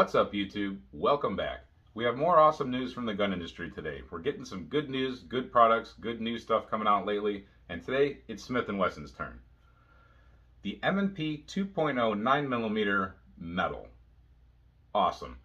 What's up, YouTube? Welcome back. We have more awesome news from the gun industry today. We're getting some good news, good products, good new stuff coming out lately, and today it's Smith & Wesson's turn. The M&P 2.0 9mm metal. Awesome.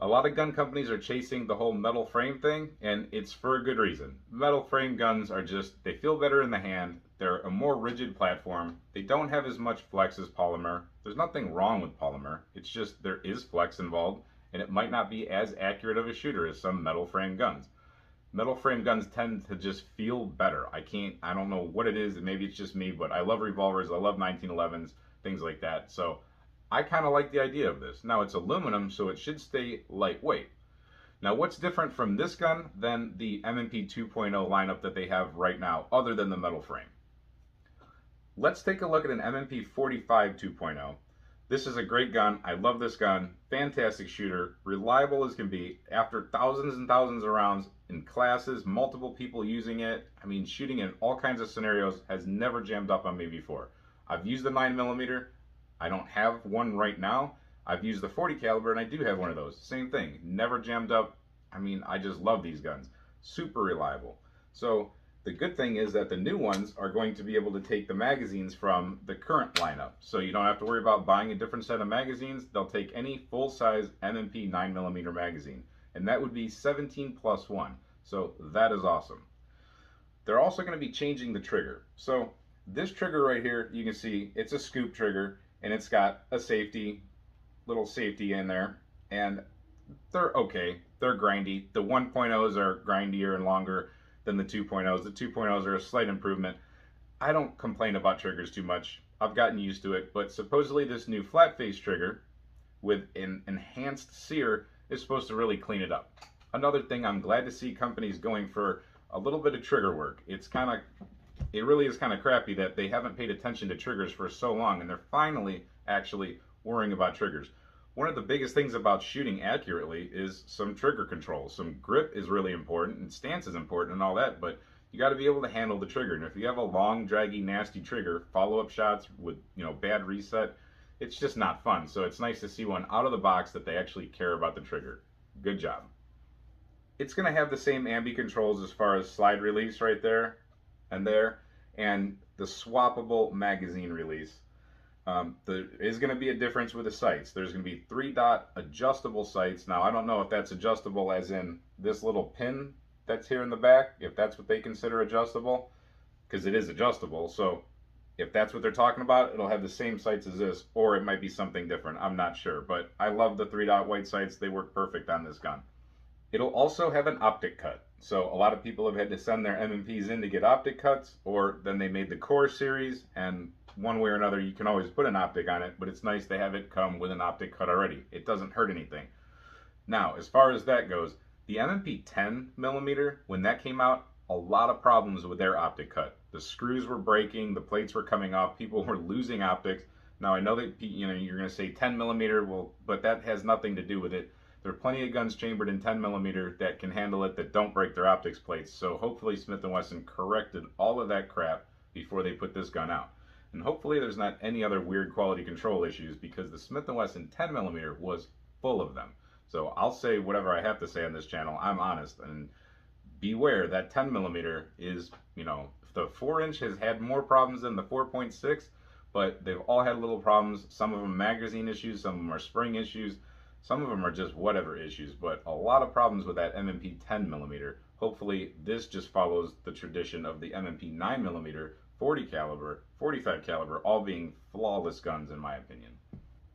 A lot of gun companies are chasing the whole metal frame thing, and it's for a good reason. Metal frame guns are just, they feel better in the hand, they're a more rigid platform, they don't have as much flex as polymer. There's nothing wrong with polymer, it's just there is flex involved, and it might not be as accurate of a shooter as some metal frame guns. Metal frame guns tend to just feel better. I don't know what it is, maybe it's just me, but I love revolvers, I love 1911s, things like that. So I kind of like the idea of this. Now it's aluminum, so it should stay lightweight. Now what's different from this gun than the M&P 2.0 lineup that they have right now, other than the metal frame? Let's take a look at an M&P 45 2.0. This is a great gun. I love this gun. Fantastic shooter, reliable as can be. After thousands and thousands of rounds in classes, multiple people using it, I mean shooting in all kinds of scenarios, has never jammed up on me before. I've used the 9mm. I don't have one right now. I've used the 40 caliber and I do have one of those. Same thing, never jammed up. I mean, I just love these guns. Super reliable. So the good thing is that the new ones are going to be able to take the magazines from the current lineup. So you don't have to worry about buying a different set of magazines. They'll take any full-size M&P 9mm magazine. And that would be 17+1. So that is awesome. They're also going to be changing the trigger. So this trigger right here, you can see it's a scoop trigger. And it's got a little safety in there, and they're okay. They're grindy. The 1.0s are grindier and longer than the 2.0s. The 2.0s are a slight improvement. I don't complain about triggers too much. I've gotten used to it, but supposedly this new flat face trigger with an enhanced sear is supposed to really clean it up. Another thing, I'm glad to see companies going for a little bit of trigger work. It really is kind of crappy that they haven't paid attention to triggers for so long, and they're finally actually worrying about triggers. One of the biggest things about shooting accurately is some trigger control. Some grip is really important, and stance is important and all that, but you got to be able to handle the trigger. And if you have a long, draggy, nasty trigger, follow-up shots with bad reset, it's just not fun. So it's nice to see one out of the box that they actually care about the trigger. Good job. It's going to have the same ambi controls as far as slide release right there, and the swappable magazine release. There is going to be a difference with the sights. There's going to be 3-dot adjustable sights. Now I don't know if that's adjustable as in this little pin that's here in the back, if that's what they consider adjustable, because it is adjustable. So if that's what they're talking about, it'll have the same sights as this, or it might be something different. I'm not sure, but I love the 3-dot white sights. They work perfect on this gun. It'll also have an optic cut. So a lot of people have had to send their M&Ps in to get optic cuts, or then they made the core series, and one way or another you can always put an optic on it, but it's nice to have it come with an optic cut already. It doesn't hurt anything. Now, as far as that goes, the M&P 10mm, when that came out, a lot of problems with their optic cut. The screws were breaking, the plates were coming off, people were losing optics. Now I know that you're going to say 10mm, well, but that has nothing to do with it. There are plenty of guns chambered in 10mm that can handle it, that don't break their optics plates. So hopefully Smith & Wesson corrected all of that crap before they put this gun out. And hopefully there's not any other weird quality control issues, because the Smith & Wesson 10mm was full of them. So I'll say whatever I have to say on this channel. I'm honest, and beware that 10mm is, the 4-inch has had more problems than the 4.6, but they've all had little problems. Some of them magazine issues, some of them are spring issues. Some of them are just whatever issues, but a lot of problems with that M&P 10mm. Hopefully this just follows the tradition of the M&P 9mm, 40 caliber, 45 caliber, all being flawless guns in my opinion.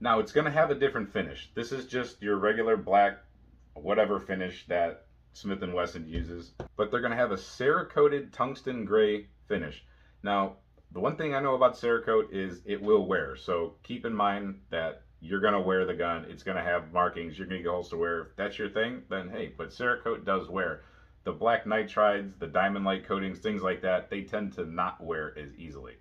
Now it's going to have a different finish. This is just your regular black, whatever finish that Smith & Wesson uses, but they're going to have a Cerakoted tungsten gray finish. Now, the one thing I know about Cerakote is it will wear, so keep in mind that you're going to wear the gun, it's going to have markings, you're going to get holster wear. If that's your thing, then hey, but Cerakote does wear. The black nitrides, the diamond light coatings, things like that, they tend to not wear as easily.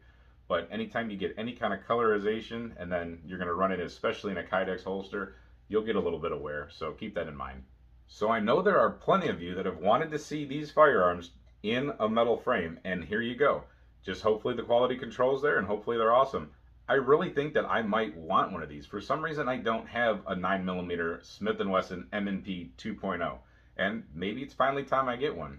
But anytime you get any kind of colorization, and then you're going to run it especially in a Kydex holster, you'll get a little bit of wear, so keep that in mind. So I know there are plenty of you that have wanted to see these firearms in a metal frame, and here you go. Just hopefully the quality control's there, and hopefully they're awesome. I really think that I might want one of these. For some reason, I don't have a 9mm Smith & Wesson M&P 2.0, and maybe it's finally time I get one.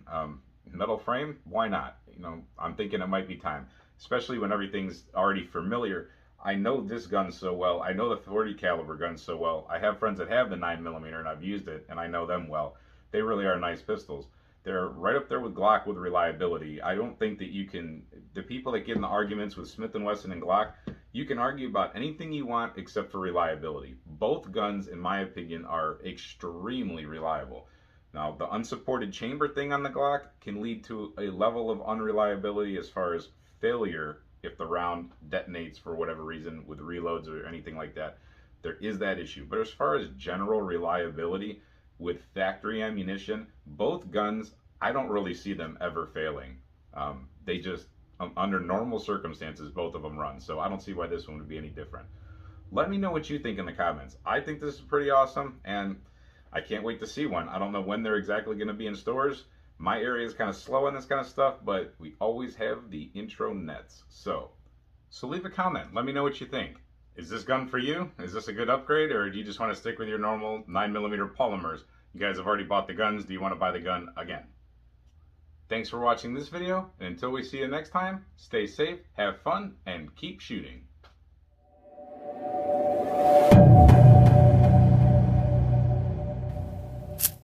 Metal frame, why not? You know, I'm thinking it might be time, especially when everything's already familiar. I know this gun so well. I know the 40 caliber gun so well. I have friends that have the 9mm, and I've used it, and I know them well. They really are nice pistols. They're right up there with Glock with reliability. I don't think that you can, the people that get in the arguments with Smith & Wesson and Glock, you can argue about anything you want except for reliability. Both guns, in my opinion, are extremely reliable. Now, the unsupported chamber thing on the Glock can lead to a level of unreliability as far as failure if the round detonates for whatever reason with reloads or anything like that. There is that issue. But as far as general reliability, with factory ammunition, both guns, I don't really see them ever failing. They just, under normal circumstances, both of them run. So I don't see why this one would be any different. Let me know what you think in the comments. I think this is pretty awesome, and I can't wait to see one. I don't know when they're exactly going to be in stores. My area is kind of slow on this kind of stuff, but we always have the intro nets. So leave a comment. Let me know what you think. Is this gun for you? Is this a good upgrade, or do you just want to stick with your normal 9mm polymers? You guys have already bought the guns. Do you want to buy the gun again? Thanks for watching this video, and until we see you next time, stay safe, have fun, and keep shooting.